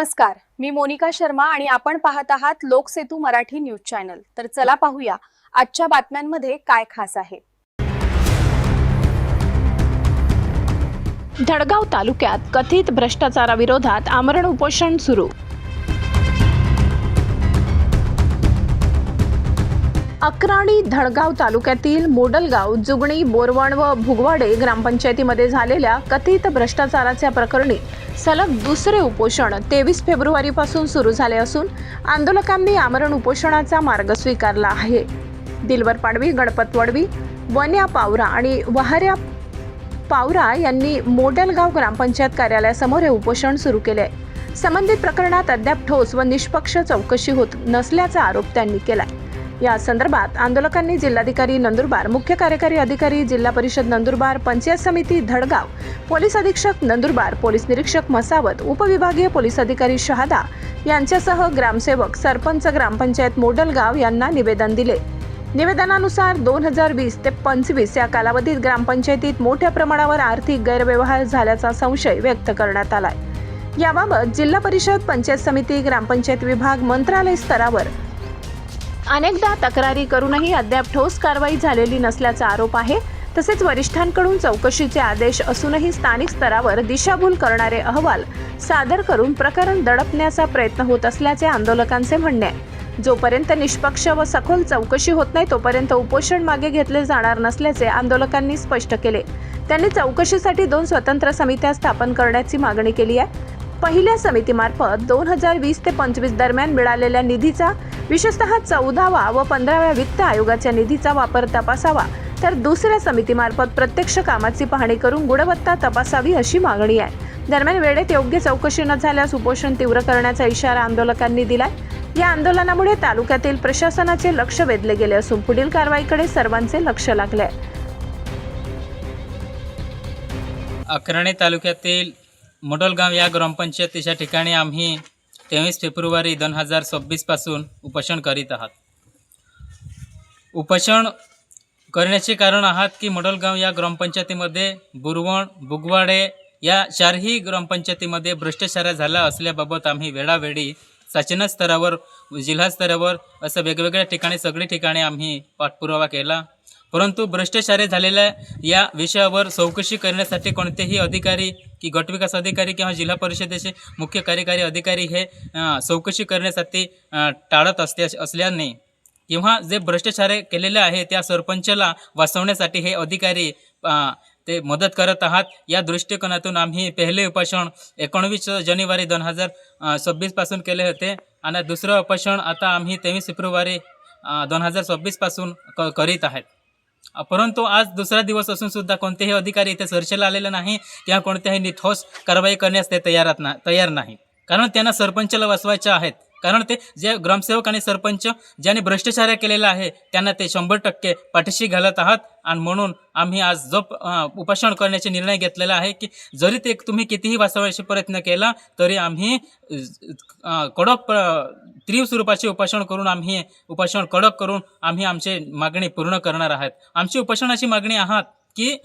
नमस्कार, मी मोनिका शर्मा आणि आपण पाहत आहात लोकसेतू मराठी न्यूज चॅनल। तर चला पाहूया आजच्या बातम्यांमध्ये काय खास आहे। धडगाव तालुक्यात कथित भ्रष्टाचाराविरोधात आमरण उपोषण सुरू। अक्राणी धडगाव तालुक्यातील मोडलगाव, जुगणी, बोरवण व भुगवाडे ग्रामपंचायतीमध्ये झालेल्या कथित भ्रष्टाचाराच्या प्रकरणी सलग दुसरे उपोषण 23 फेब्रुवारीपासून सुरू झाले असून आंदोलकांनी आमरण उपोषणाचा मार्ग स्वीकारला आहे। दिलवर पाडवी, गणपत वडवी, वन्या पावरा आणि वहाऱ्या पावरा यांनी मोडलगाव ग्रामपंचायत कार्यालयासमोर हे उपोषण सुरू केले आहे। संबंधित प्रकरणात अद्याप ठोस व निष्पक्ष चौकशी होत नसल्याचा आरोप त्यांनी केला। या संदर्भात आंदोलकांनी जिल्हाधिकारी नंदुरबार, मुख्य कार्यकारी अधिकारी जिल्हा परिषद नंदुरबार, पंचायत समिती धडगाव, पोलीस अधीक्षक नंदुरबार, पोलीस निरीक्षक मसावत, उपविभागीय पोलीस अधिकारी शहादा यांच्यासह ग्रामसेवक, सरपंच, ग्रामपंचायत मोडलगाव यांना निवेदन दिले। निवेदनानुसार 2020 ते 25 या कालावधीत ग्रामपंचायतीत मोठ्या प्रमाणावर आर्थिक गैरव्यवहार झाल्याचा संशय व्यक्त करण्यात आलाय। याबाबत जिल्हा परिषद, पंचायत समिती, ग्रामपंचायत विभाग, मंत्रालय स्तरावर अनेकदा तक्रारी करूनही अद्याप ठोस कारवाई झालेली नसल्याचा आरोप आहे। तसेच वरिष्ठांकडून चौकशीचे आदेश असूनही स्थानिक स्तरावर दिशाभूल करणारे अहवाल सादर करून प्रकरण दडपण्याचा प्रयत्न होत असल्याचे आंदोलकांचे म्हणणे आहे। जोपर्यंत निष्पक्ष व सखोल चौकशी होत नाही तोपर्यंत उपोषण मागे घेतले जाणार नसल्याचे आंदोलकांनी स्पष्ट केले। त्यांनी चौकशीसाठी 2 स्वतंत्र समित्या स्थापन करण्याची मागणी केली आहे। पहिल्या समितीमार्फत 2020 ते 25 दरम्यान मिळालेल्या निधीचा, विशेषतः 14व्या व 15व्या वित्त आयोगाच्या निधीचा वापर तपासावा, तर दुसऱ्या समितीमार्फत प्रत्यक्ष कामाची पाहणी करून गुणवत्ता तपासावी अशी मागणी आहे। दरम्यान वेळेत योग्य चौकशी न झाल्यास उपोषण तीव्र करण्याचा इशारा आंदोलकांनी दिलाय। या आंदोलनामुळे तालुक्यातील प्रशासनाचे लक्ष वेधले गेले असून पुढील कारवाईकडे सर्वांचे लक्ष लागले आहे। अक्राणी तालुक्यातील मोडलगाव या ग्रामपंचायतीच्या ठिकाणी आम्ही 23 फेब्रुवारी 2026 पासून उपोषण करीत आहात। उपोषण करण्याचे कारण आहात की मोडलगाव या ग्रामपंचायतीमध्ये बोरवण, भुगवाडे या 4ही ग्रामपंचायतीमध्ये भ्रष्टाचार झाला असल्याबाबत आम्ही वेळोवेळी शासन स्तरावर, जिल्हा स्तरावर असं वेगवेगळ्या ठिकाणी सगळी ठिकाणी आम्ही पाठपुरावा केला, परंतु भ्रष्टाचार झालेल्या या विषयावर चौकशी करण्यासाठी कोणतेही अधिकारी की गटविकास अधिकारी किंवा जिल्हा परिषदेचे मुख्य कार्यकारी अधिकारी हे चौकशी करण्यासाठी टाळत असल्याने किंवा जे भ्रष्टाचार केलेले आहे त्या सरपंचाला वाचवण्यासाठी हे अधिकारी ते मदत करत आहात। या दृष्टिकोनातून आम्ही पहिले उपोषण 19 जानेवारी 2026 पासून केले होते आणि दुसरं उपोषण आता आम्ही 23 फेब्रुवारी 2026 पासून करीत आहेत। परंतु आज दुसरा दिवस असून सुद्धा कोणतेही अधिकारी इथे चर्चेला आलेले नाही किंवा कोणत्याही ठोस कारवाई करण्यास ते तयार नाही, कारण त्यांना सरपंचाला वाचवायचे आहेत। कारण ते जे ग्रामसेवक आणि सरपंच ज्यांनी भ्रष्टाचार केलेला आहे त्यांना ते 100% पाठीशी घालत आहात आणि म्हणून आम्ही आज जो उपोषण करण्याचा निर्णय घेतलेला आहे की जरी ते तुम्ही कितीही वाचवायचा प्रयत्न केला तरी आम्ही कडक तीव्र स्वरूपाचे उपोषण करून आम्ही आमची मागणी पूर्ण करणार आहोत। आमची उपोषणाची मागणी आहात की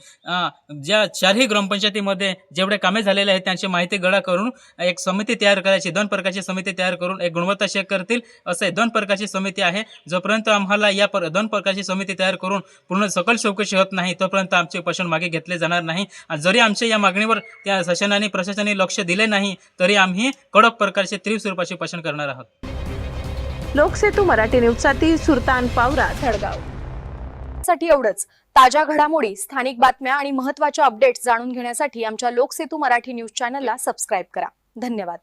ज्या 4ही ग्रामपंचायतीमध्ये जेवढे कामे झालेले आहेत त्यांची माहिती गोळा करून एक समिती तयार करायची, 2 प्रकारची समिती तयार करून एक गुणवत्ता चेक करतील असे 2 प्रकारची समिती आहे। जोपर्यंत आम्हाला या 2 प्रकारची समिती तयार करून पूर्ण सकल चौकशी होत नाही तोपर्यंत आमचे उपोषण मागे घेतले जाणार नाही। जरी आमच्या या मागणीवर त्या शासनाने प्रशासनाने लक्ष दिले नाही तरी आम्ही कडक प्रकारचे तीव्र स्वरूपाचे उपोषण करणार आहोत। लोकसेतू मराठी न्यूजसाठी सुरतान पावरा, धडगाव। साठी एवढंच। ताज्या घडामोडी, स्थानिक बातम्या आणि महत्त्वाच्या अपडेट्स जाणून घेण्यासाठी आमच्या लोकसेतू मराठी न्यूज चॅनलला सबस्क्राइब करा। धन्यवाद।